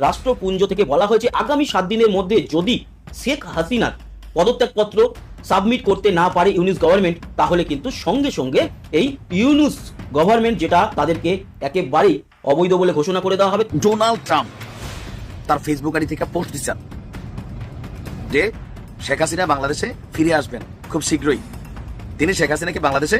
রাষ্ট্রপুঞ্জ থেকে বলা হয়েছে আগামী 7 দিনের মধ্যে যদি শেখ হাসিনার পদত্যাগপত্র সাবমিট করতে না পারে ইউনুস গভর্নমেন্ট, তাহলে কিন্তু সঙ্গে সঙ্গে এই ইউনুস গভর্নমেন্ট যেটা তাদেরকে একেবারেই অবৈধ বলে ঘোষণা করে দেওয়া হবে। ডোনাল্ড ট্রাম্প তার ফেসবুক আইডি থেকে পোস্ট দিচ্ছেন যে শেখ হাসিনা বাংলাদেশে ফিরে আসবেন খুব শীঘ্রই। তিনি শেখ হাসিনাকে বাংলাদেশে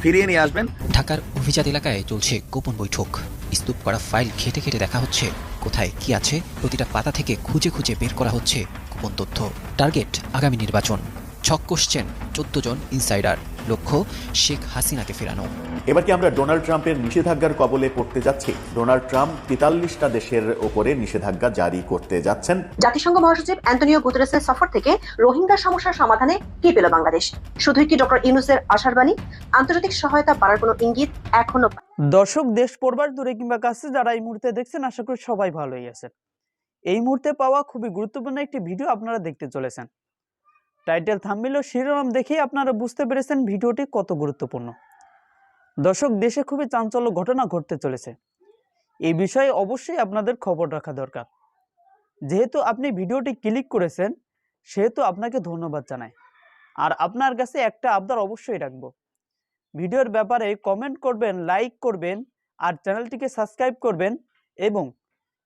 ফিরিয়ে নিয়ে আসবেন। ঢাকার অভিজাত এলাকায় চলছে গোপন বৈঠক। স্তূপ করা ফাইল ঘেটে ঘেটে দেখা হচ্ছে কোথায় কি আছে। প্রতিটা পাতা থেকে খুঁজে খুঁজে বের করা হচ্ছে গোপন তথ্য। টার্গেট আগামী নির্বাচন। ছক কষছেন 14 জন ইনসাইডার। লক্ষ্য শেখ হাসিনাকে ফেরানো। এবার কি আমরা ডোনাল্ড ট্রাম্পের নিষেধাজ্ঞার কবলে পড়তে যাচ্ছি? ডোনাল্ড ট্রাম্প 43টা দেশের উপরে নিষেধাজ্ঞা জারি করতে যাচ্ছেন। জাতিসংঘ মহাসচিব অ্যান্টনিও গুতেরেসের সফর থেকে রোহিঙ্গা সমস্যার সমাধানে কি পেল বাংলাদেশ? শুধুই কি ডক্টর ইউনূসের আশার বাণী? আন্তর্জাতিক সহায়তা বাড়ার কোনো ইঙ্গিত এখনো? দর্শক, দেশ পড়বার দূরে কিংবা কাছে যারা এই মুহূর্তে দেখছেন, আশা করি সবাই ভালোই আছেন। এই মুহূর্তে পাওয়া খুবই গুরুত্বপূর্ণ একটি ভিডিও আপনারা দেখতে চলেছেন। টাইটেল, থাম্বনেল ও শিরোনাম দেখেই আপনারা বুঝতে পেরেছেন ভিডিওটি কত গুরুত্বপূর্ণ। দর্শক, দেশে খুবই চাঞ্চল্য ঘটনা ঘটতে চলেছে। এই বিষয়ে অবশ্যই আপনাদের খবর রাখা দরকার। যেহেতু আপনি ভিডিওটি ক্লিক করেছেন, সেহেতু আপনাকে ধন্যবাদ জানাই। আর আপনার কাছে একটা আবদার অবশ্যই রাখবো, ভিডিওর ব্যাপারে কমেন্ট করবেন, লাইক করবেন, আর চ্যানেলটিকে সাবস্ক্রাইব করবেন এবং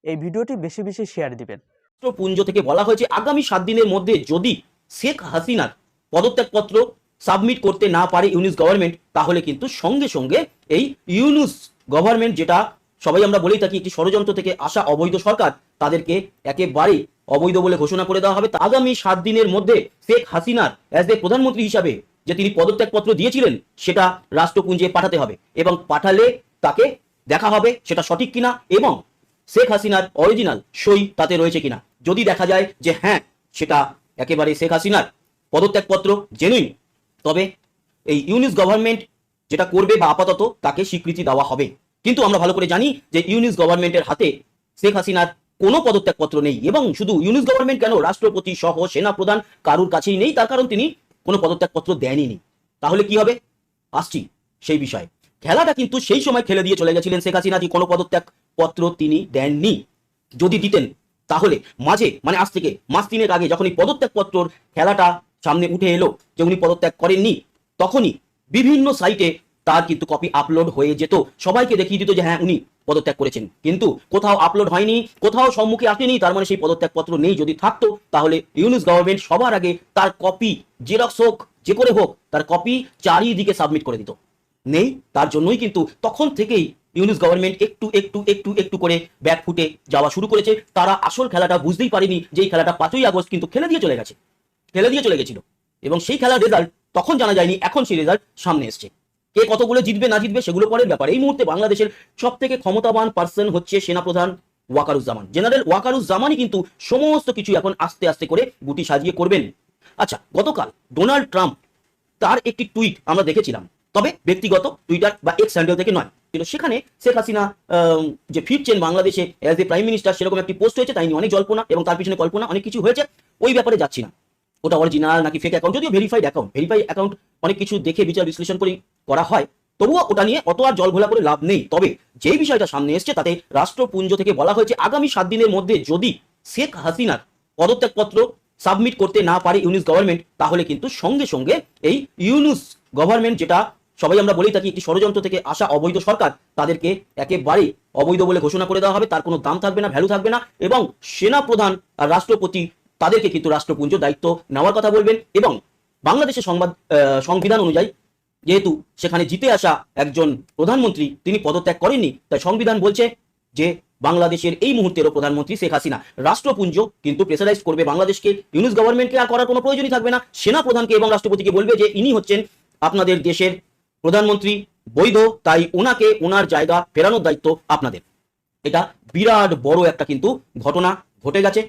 এই ভিডিওটি বেশি বেশি শেয়ার দিবেন। রাষ্ট্রপুঞ্জ থেকে বলা হয়েছে আগামী 7 দিনের মধ্যে যদি শেখ হাসিনার পদত্যাগপত্র সাবমিট করতে না পারে ইউনুস গভর্নমেন্ট, তাহলে কিন্তু সঙ্গে সঙ্গে এই ইউনুস গভর্নমেন্ট যেটা সবাই আমরা বলেই থাকি একটি ষড়যন্ত্র থেকে আসা অবৈধ সরকার, তাদেরকে একেবারেই অবৈধ বলে ঘোষণা করে দেওয়া হবে। আগামী 7 দিনের মধ্যে শেখ হাসিনার অ্যাজ এ প্রধানমন্ত্রী হিসাবে যে তিনি পদত্যাগপত্র দিয়েছিলেন সেটা রাষ্ট্রপুঞ্জে পাঠাতে হবে এবং পাঠালে তাকে দেখা হবে সেটা সঠিক কিনা এবং শেখ হাসিনার অরিজিনাল সই তাতে রয়েছে কিনা। যদি দেখা যায় যে হ্যাঁ সেটা একেবারে শেখ হাসিনার পদত্যাগপত্র জেনুইন, তবে এই ইউনুস গভর্নমেন্ট যেটা করবে বা আপাতত তাকে স্বীকৃতি দেওয়া হবে। কিন্তু আমরা ভালো করে জানি যে ইউনুস গভর্নমেন্টের হাতে শেখ হাসিনার কোনো পদত্যাগপত্র নেই এবং শুধু ইউনুস গভর্নমেন্ট কেন, রাষ্ট্রপতি সহ সেনাপ্রধান কারুর কাছেই নেই, তার কারণ তিনি কোনো পদত্যাগপত্র দেনই। তাহলে কি হবে আসছি সেই বিষয়ে। খেলাটা কিন্তু সেই সময় খেলে দিয়ে চলে গেছিলেন শেখ হাসিনা যে কোনো পদত্যাগপত্র তিনি দেননি। যদি দিতেন তাহলে মাঝে মানে আজ থেকে মাস 3 আগে যখন এই পদত্যাগপত্রর খেলাটা সামনে উঠে এলো যে উনি পদত্যাগ করেননি, তখনই বিভিন্ন সাইটে তার কিন্তু কপি আপলোড হয়ে যেত, সবাইকে দেখিয়ে দিত যে হ্যাঁ উনি পদত্যাগ করেছেন। কিন্তু কোথাও আপলোড হয়নি, কোথাও সম্মুখে আসেনি, তার মানে সেই পদত্যাগপত্র নেই। যদি থাকতো তাহলে ইউনুস গভর্নমেন্ট সবার আগে তার কপি জেরক্স হোক যে করে হোক তার কপি চারিদিকে সাবমিট করে দিত। নেই, তার জন্যই কিন্তু তখন থেকেই ইউনুস গভর্নমেন্ট একটু একটু একটু একটু করে ব্যাক ফুটে যাওয়া শুরু করেছে। তারা আসল খেলাটা বুঝতেই পারেনি যে এই খেলাটা 5ই আগস্ট কিন্তু খেলে দিয়ে চলে গেছিল এবং সেই খেলার রেজাল্ট তখন জানা যায়নি, এখন সেই রেজাল্ট সামনে এসছে। কে কতগুলো জিতবে না জিতবে সেগুলো পরের ব্যাপার। এই মুহূর্তে বাংলাদেশের সব থেকে ক্ষমতাবান পার্সন হচ্ছে সেনাপ্রধান ওয়াকারুজ্জামান। জেনারেল ওয়াকারুজ্জামানই কিন্তু সমস্ত কিছু এখন আস্তে আস্তে করে গুটি সাজিয়ে করবেন। আচ্ছা, গতকাল ডোনাল্ড ট্রাম্প তার একটি টুইট আমরা দেখেছিলাম, তবে ব্যক্তিগত টুইটার বা এক্স হ্যান্ডেল থেকে নয়, সেখানে শেখ হাসিনা যে ফিরছেন বাংলাদেশে অ্যাজ এ প্রাইম মিনিস্টার সেরকম একটি পোস্ট হয়েছে। তাই নিয়ে অনেক জল্পনা এবং তার পিছনে কল্পনা অনেক কিছু হয়েছে, ওই ব্যাপারে যাচ্ছি না। ওটা অরিজিনাল নাকি ফেক অ্যাকাউন্ট, যদিও ভেরিফাইড অ্যাকাউন্ট অনেক কিছু দেখে বিচার বিশ্লেষণ করে করা হয়, তবুও ওটা নিয়ে অত আর জল ঘোলা করে লাভ নেই। তবে যেই বিষয়টা সামনে এসছে তাতে রাষ্ট্রপুঞ্জ থেকে বলা হয়েছে আগামী 7 দিনের মধ্যে যদি শেখ হাসিনার পদত্যাগপত্র সাবমিট করতে না পারে ইউনুস গভর্নমেন্ট, তাহলে কিন্তু সঙ্গে সঙ্গে এই ইউনুস গভর্নমেন্ট যেটা সবাই আমরা বলেই থাকি একটি ষড়যন্ত্র থেকে আসা অবৈধ সরকার, তাদেরকে একেবারেই অবৈধ বলে ঘোষণা করে দেওয়া হবে। তার কোনো দাম থাকবে না, ভ্যালু থাকবে না এবং সেনাপ্রধান আর রাষ্ট্রপতি তাদেরকে কিন্তু রাষ্ট্রপুঞ্জ দায়িত্ব নেওয়ার কথা বলবেন। এবং বাংলাদেশের সংবিধান অনুযায়ী যেহেতু সেখানে জিতে আসা একজন প্রধানমন্ত্রী তিনি পদত্যাগ করেননি, তাই সংবিধান বলছে যে বাংলাদেশের এই মুহূর্তেরও প্রধানমন্ত্রী শেখ হাসিনা। রাষ্ট্রপুঞ্জ কিন্তু প্রেসারাইজ করবে বাংলাদেশকে, ইউনুস গভর্নমেন্টকে আর করার কোনো প্রয়োজনই থাকবে না। সেনাপ্রধানকে এবং রাষ্ট্রপতিকে বলবে যে ইনি হচ্ছেন আপনাদের দেশের প্রধানমন্ত্রী, বৈধ, তাই ওনাকে ওনার জায়গা ফেরানোর দায়িত্ব আপনাদের। এটা বিরাট বড় একটা কিন্তু ঘটনা ঘটে গেছে।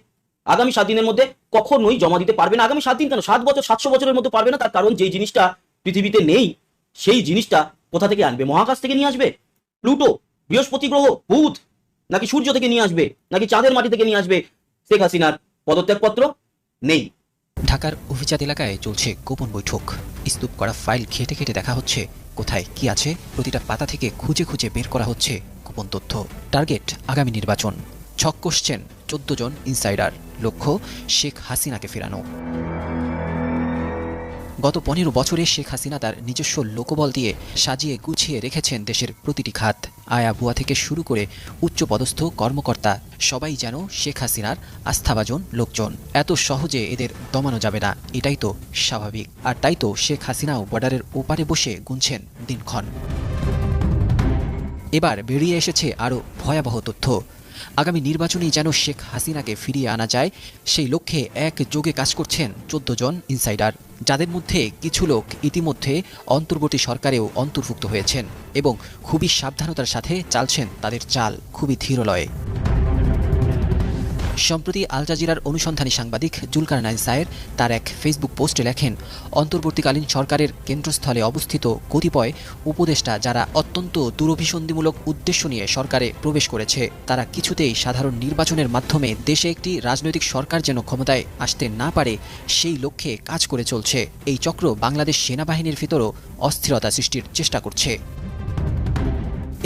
আগামী 7 দিনের মধ্যে কখনোই জমা দিতে পারবে না। আগামী 7 দিন কেন, 7 বছর 700 বছরের মধ্যে পারবে না। তার কারণ যেই জিনিসটা পৃথিবীতে নেই সেই জিনিসটা কোথা থেকে আনবে? মহাকাশ থেকে নিয়ে আসবে? প্লুটো, বৃহস্পতি গ্রহ, বুধ, নাকি সূর্য থেকে নিয়ে আসবে, নাকি চাঁদের মাটি থেকে নিয়ে আসবে? শেখ হাসিনার পদত্যাগপত্র নেই। ঢাকার অভিজাত এলাকায় চলছে গোপন বৈঠক। স্তূপ করা ফাইল ঘেটে ঘেটে দেখা হচ্ছে কোথায় কি আছে। প্রতিটা পাতা থেকে খুঁজে খুঁজে বের করা হচ্ছে গোপন তথ্য। টার্গেট আগামী নির্বাচন। ছক কষছেন 14 জন ইনসাইডার, লক্ষ্য শেখ হাসিনাকে ফেরানো। গত 15 বছরে শেখ হাসিনা তার নিজস্ব লোকবল দিয়ে সাজিয়ে গুছিয়ে রেখেছেন দেশের প্রতিটি খাত। আয়া বুয়া থেকে শুরু করে উচ্চপদস্থ কর্মকর্তা সবাই যেন শেখ হাসিনার আস্থাভাজন লোকজন। এত সহজে এদের দমানো যাবে না, এটাই তো স্বাভাবিক। আর তাই তো শেখ হাসিনাও বর্ডারের ওপারে বসে গুনছেন দিনক্ষণ। এবার বেরিয়ে এসেছে আরও ভয়াবহ তথ্য। আগামী নির্বাচনেই যেন শেখ হাসিনাকে ফিরিয়ে আনা যায়, সেই লক্ষ্যে একযোগে কাজ করছেন 14 জন ইনসাইডার, যাদের মধ্যে কিছু লোক ইতিমধ্যে অন্তর্বর্তী সরকারেও অন্তর্ভুক্ত হয়েছেন এবং খুবই সাবধানতার সাথে চালছেন তাদের চাল, খুবই ধীরলয়ে। সম্প্রতি আল জাজিরার অনুসন্ধানী সাংবাদিক জুলকারনাইন সায়ের তার এক ফেসবুক পোস্টে লেখেন, অন্তর্বর্তীকালীন সরকারের কেন্দ্রস্থলে অবস্থিত কতিপয় উপদেষ্টা যারা অত্যন্ত দুরভিসন্ধিমূলক উদ্দেশ্য নিয়ে সরকারে প্রবেশ করেছে, তারা কিছুতেই সাধারণ নির্বাচনের মাধ্যমে দেশে একটি রাজনৈতিক সরকার যেন ক্ষমতায় আসতে না পারে সেই লক্ষ্যে কাজ করে চলছে। এই চক্র বাংলাদেশ সেনাবাহিনীর ভিতরও অস্থিরতা সৃষ্টির চেষ্টা করছে।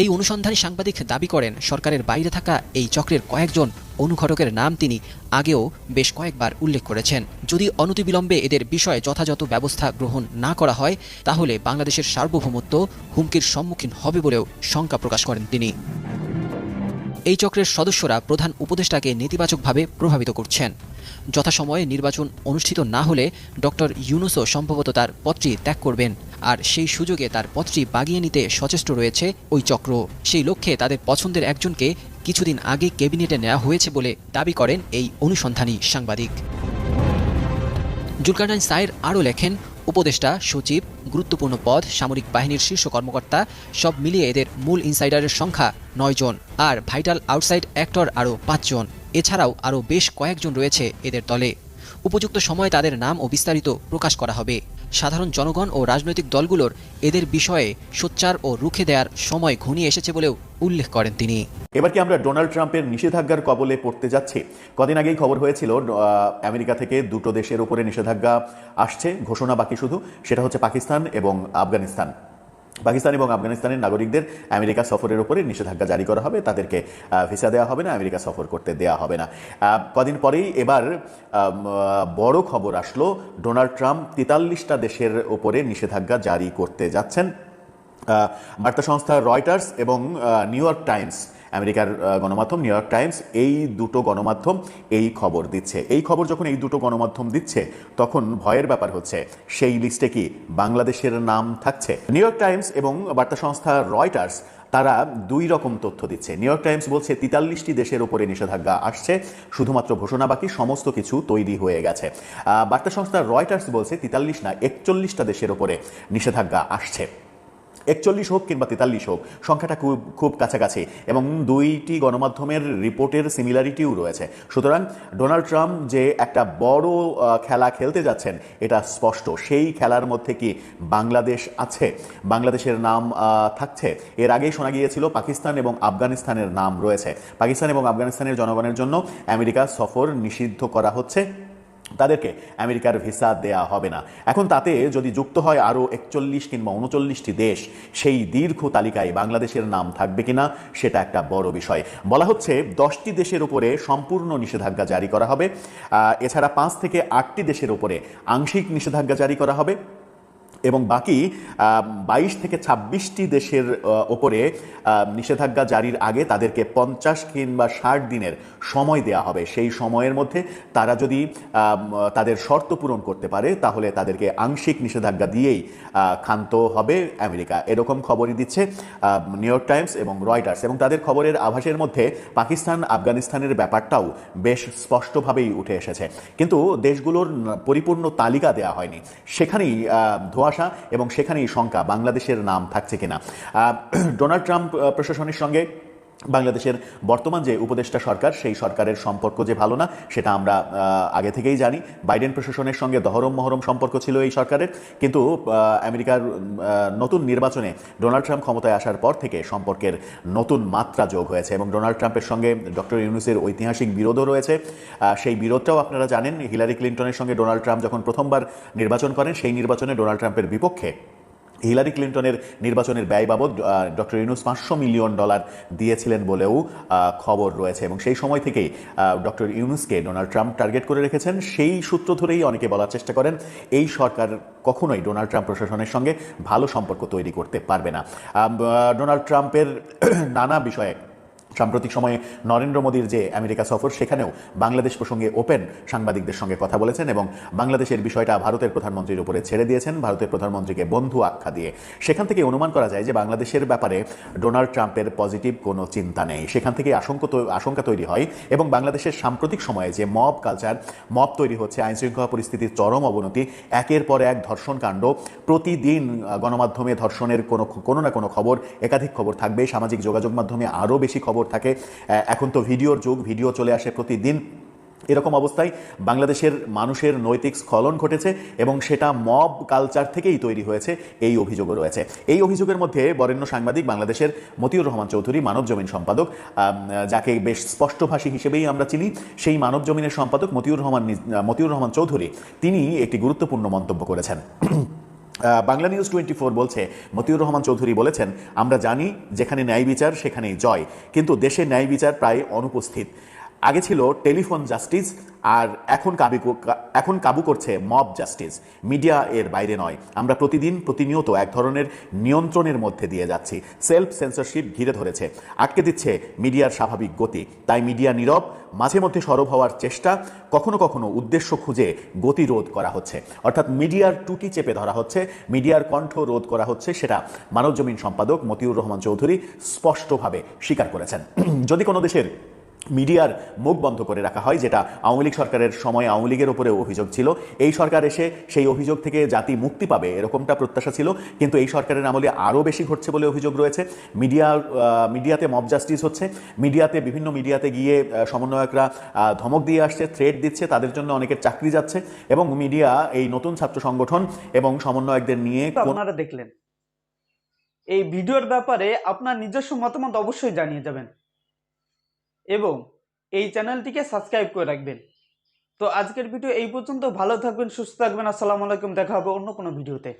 এই অনুসন্ধানী সাংবাদিক দাবি করেন, সরকারের বাইরে থাকা এই চক্রের কয়েকজন অনুঘটকের নাম তিনি আগেও বেশ কয়েকবার উল্লেখ করেছেন। যদি অনতিবিলম্বে এদের বিষয়ে যথাযথ ব্যবস্থা গ্রহণ না করা হয়, তাহলে বাংলাদেশের সার্বভৌমত্ব হুমকির সম্মুখীন হবে বলেও শঙ্কা প্রকাশ করেন তিনি। এই চক্রের সদস্যরা প্রধান উপদেষ্টাকে নেতিবাচকভাবে প্রভাবিত করছেন। যথাসময়ে নির্বাচন অনুষ্ঠিত না হলে ডক্টর ইউনূসও সম্ভবত তার পদটি ত্যাগ করবেন, আর সেই সুযোগে তার পদটি বাগিয়ে নিতে সচেষ্ট রয়েছে ওই চক্র। সেই লক্ষ্যে তাদের পছন্দের একজনকে কিছুদিন আগে ক্যাবিনেটে নেওয়া হয়েছে বলে দাবি করেন এই অনুসন্ধানী সাংবাদিক। জুলকারনাইন সায়ের আরও লেখেন, উপদেষ্টা, সচিব, গুরুত্বপূর্ণ পদ, সামরিক বাহিনীর শীর্ষ কর্মকর্তা সব মিলিয়ে এদের মূল ইনসাইডারের সংখ্যা 9 জন, আর ভাইটাল আউটসাইড অ্যাক্টর আরও 5 জন। এছাড়াও আরও বেশ কয়েকজন রয়েছে এদের দলে। উপযুক্ত সময়ে তাদের নাম ও বিস্তারিত প্রকাশ করা হবে। সাধারণ জনগণ ও রাজনৈতিক দলগুলোর এদের বিষয়ে সোচ্চার ও রুখে দেওয়ার সময় ঘনিয়ে এসেছে বলেও উল্লেখ করেন তিনি। এবার কি আমরা ডোনাল্ড ট্রাম্পের নিষেধাজ্ঞার কবলে পড়তে যাচ্ছি? কদিন আগেই খবর হয়েছিল আমেরিকা থেকে দুটো দেশের উপরে নিষেধাজ্ঞা আসছে, ঘোষণা বাকি শুধু, সেটা হচ্ছে পাকিস্তান এবং আফগানিস্তান। পাকিস্তান এবং আফগানিস্তানের নাগরিকদের আমেরিকা সফরের উপরে নিষেধাজ্ঞা জারি করা হবে, তাদেরকে ভিসা দেওয়া হবে না, আমেরিকা সফর করতে দেওয়া হবে না। কদিন পরেই এবার বড় খবর আসলো, ডোনাল্ড ট্রাম্প 43টা দেশের উপরে নিষেধাজ্ঞা জারি করতে যাচ্ছেন। বার্তা সংস্থা রয়টার্স এবং নিউ ইয়র্ক টাইমস, আমেরিকার গণমাধ্যম নিউ ইয়র্ক টাইমস, এই দুটো গণমাধ্যম এই খবর দিচ্ছে। এই খবর যখন এই দুটো গণমাধ্যম দিচ্ছে, তখন ভয়ের ব্যাপার হচ্ছে সেই লিস্টে কি বাংলাদেশের নাম থাকছে? নিউ ইয়র্ক টাইমস এবং বার্তা সংস্থা রয়টার্স তারা দুই রকম তথ্য দিচ্ছে। নিউ ইয়র্ক টাইমস বলছে 43টি দেশের উপরে নিষেধাজ্ঞা আসছে, শুধুমাত্র ঘোষণা বাকি, সমস্ত কিছু তৈরি হয়ে গেছে। বার্তা সংস্থা রয়টার্স বলছে 43 না 41টা দেশের উপরে নিষেধাজ্ঞা আসছে। 41 হোক কিংবা 43 হোক, সংখ্যাটা খুব কাছাকাছি এবং দুইটি গণমাধ্যমের রিপোর্টের সিমিলারিটিও রয়েছে। সুতরাং ডোনাল্ড ট্রাম্প যে একটা বড় খেলা খেলতে যাচ্ছেন এটা স্পষ্ট। সেই খেলার মধ্যে কি বাংলাদেশ আছে? বাংলাদেশের নাম থাকছে? এর আগেই শোনা গিয়েছিল পাকিস্তান এবং আফগানিস্তানের নাম রয়েছে। পাকিস্তান এবং আফগানিস্তানের জনগণের জন্য আমেরিকা সফর নিষিদ্ধ করা হচ্ছে, তাদেরকে আমেরিকার ভিসা দেয়া হবে না। এখন তাতে যদি যুক্ত হয় আরও 41 কিংবা 39টি দেশ, সেই দীর্ঘ তালিকায় বাংলাদেশের নাম থাকবে কিনা সেটা একটা বড় বিষয়। বলা হচ্ছে 10টি দেশের উপরে সম্পূর্ণ নিষেধাজ্ঞা জারি করা হবে, এছাড়া 5 থেকে 8টি দেশের উপরে আংশিক নিষেধাজ্ঞা জারি করা হবে এবং বাকি 22 থেকে 26টি দেশের ওপরে নিষেধাজ্ঞা জারির আগে তাদেরকে 50 কিংবা 60 দিনের সময় দেয়া হবে। সেই সময়ের মধ্যে তারা যদি তাদের শর্ত পূরণ করতে পারে, তাহলে তাদেরকে আংশিক নিষেধাজ্ঞা দিয়েই ক্ষান্ত হবে আমেরিকা। এরকম খবরই দিচ্ছে নিউ ইয়র্ক টাইমস এবং রয়টার্স, এবং তাদের খবরের আভাসের মধ্যে পাকিস্তান আফগানিস্তানের ব্যাপারটাও বেশ স্পষ্টভাবেই উঠে এসেছে। কিন্তু দেশগুলোর পরিপূর্ণ তালিকা দেওয়া হয়নি, সেখানেই ধোঁয়াশা এবং সেখানেই শঙ্কা বাংলাদেশের নাম থাকছে কিনা। ডোনাল্ড ট্রাম্প প্রশাসনের সঙ্গে বাংলাদেশের বর্তমান যে উপদেষ্টা সরকার, সেই সরকারের সম্পর্ক যে ভালো না সেটা আমরা আগে থেকেই জানি। বাইডেন প্রশাসনের সঙ্গে দহরম মহরম সম্পর্ক ছিল এই সরকারের, কিন্তু আমেরিকার নতুন নির্বাচনে ডোনাল্ড ট্রাম্প ক্ষমতায় আসার পর থেকে সম্পর্কের নতুন মাত্রা যোগ হয়েছে এবং ডোনাল্ড ট্রাম্পের সঙ্গে ডক্টর ইউনূসের ঐতিহাসিক বিরোধও রয়েছে। সেই বিরোধটাও আপনারা জানেন। হিলারি ক্লিন্টনের সঙ্গে ডোনাল্ড ট্রাম্প যখন প্রথমবার নির্বাচন করেন, সেই নির্বাচনে ডোনাল্ড ট্রাম্পের বিপক্ষে হিলারি ক্লিন্টনের নির্বাচনের ব্যয় বাবদ ডক্টর ইউনূস $500 মিলিয়ন দিয়েছিলেন বলেও খবর রয়েছে এবং সেই সময় থেকেই ডক্টর ইউনূসকে ডোনাল্ড ট্রাম্প টার্গেট করে রেখেছেন। সেই সূত্র ধরেই অনেকে বলার চেষ্টা করেন এই সরকার কখনোই ডোনাল্ড ট্রাম্প প্রশাসনের সঙ্গে ভালো সম্পর্ক তৈরি করতে পারবে না। ডোনাল্ড ট্রাম্পের নানা বিষয়ে সাম্প্রতিক সময়ে নরেন্দ্র মোদীর যে আমেরিকা সফর সেখানেও বাংলাদেশ প্রসঙ্গে ওপেন সাংবাদিকদের সঙ্গে কথা বলেছেন এবং বাংলাদেশের বিষয়টা ভারতের প্রধানমন্ত্রীর উপরে ছেড়ে দিয়েছেন, ভারতের প্রধানমন্ত্রীকে বন্ধু আখ্যা দিয়ে। সেখান থেকে অনুমান করা যায় যে বাংলাদেশের ব্যাপারে ডোনাল্ড ট্রাম্পের পজিটিভ কোনো চিন্তা নেই। সেখান থেকে আশঙ্কা তৈরি হয় এবং বাংলাদেশের সাম্প্রতিক সময়ে যে মব কালচার, মব তৈরি হচ্ছে, আইনশৃঙ্খলা পরিস্থিতির চরম অবনতি, একের পর এক ধর্ষণ কাণ্ড, প্রতিদিন গণমাধ্যমে ধর্ষণের কোনো না কোনো খবর, একাধিক খবর থাকবে, সামাজিক যোগাযোগ মাধ্যমে আরও বেশি খবর থাকে। এখন তো ভিডিওর যুগ, ভিডিও চলে আসে প্রতিদিন। এরকম অবস্থায় বাংলাদেশের মানুষের নৈতিক স্খলন ঘটেছে এবং সেটা মব কালচার থেকেই তৈরি হয়েছে, এই অভিযোগও রয়েছে। এই অভিযোগের মধ্যে বরেণ্য সাংবাদিক বাংলাদেশের মতিউর রহমান চৌধুরী, মানব জমিন সম্পাদক, যাকে বেশ স্পষ্টভাষী হিসেবেই আমরা চিনি, সেই মানব জমিনের সম্পাদক মতিউর রহমান চৌধুরী তিনি একটি গুরুত্বপূর্ণ মন্তব্য করেছেন। বাংলা নিউজ 24 বলছে, মতিউর রহমান চৌধুরী বলেছেন, আমরা জানি যেখানে ন্যায় বিচার সেখানেই জয়, কিন্তু দেশে ন্যায় বিচার প্রায় অনুপস্থিত। আগে ছিল টেলিফোন জাস্টিস, আর এখন কাবু করছে মব জাস্টিস। মিডিয়া এর বাইরে নয়। আমরা প্রতিনিয়ত এক ধরনের নিয়ন্ত্রণের মধ্যে দিয়ে যাচ্ছি। সেলফ সেন্সরশিপ ঘিরে ধরেছে, আটকে দিচ্ছে মিডিয়ার স্বাভাবিক গতি। তাই মিডিয়া নীরব, মাঝে মধ্যে সরব হওয়ার চেষ্টা, কখনো কখনো উদ্দেশ্য খুঁজে গতিরোধ করা হচ্ছে, অর্থাৎ মিডিয়ার টুটি চেপে ধরা হচ্ছে, মিডিয়ার কণ্ঠ রোধ করা হচ্ছে। সেটা মানব জমিন সম্পাদক মতিউর রহমান চৌধুরী স্পষ্টভাবে স্বীকার করেছেন। যদি কোনো দেশের মিডিয়ার মুখ বন্ধ করে রাখা হয়, যেটা আওয়ামী লীগ সরকারের সময় আওয়ামী লীগের উপরে অভিযোগ ছিল, এই সরকার এসে সেই অভিযোগ থেকে জাতি মুক্তি পাবে এরকমটা প্রত্যাশা ছিল, কিন্তু এই সরকারের আমলে আরও বেশি ঘটছে বলে অভিযোগ রয়েছে। মিডিয়াতে মব জাস্টিস হচ্ছে, বিভিন্ন মিডিয়াতে গিয়ে সমন্বয়করা ধমক দিয়ে আসছে, থ্রেট দিচ্ছে, তাদের জন্য অনেকের চাকরি যাচ্ছে এবং মিডিয়া এই নতুন ছাত্র সংগঠন এবং সমন্বয়কদের নিয়ে আপনারা দেখলেন। এই ভিডিওর ব্যাপারে আপনার নিজস্ব মতামত অবশ্যই জানিয়ে যাবেন এবং এই চ্যানেলটিকে সাবস্ক্রাইব করে রাখবেন। তো আজকের ভিডিও এই পর্যন্ত। ভালো থাকবেন, সুস্থ থাকবেন। আসসালামু আলাইকুম। দেখা হবে অন্য কোনো ভিডিওতে।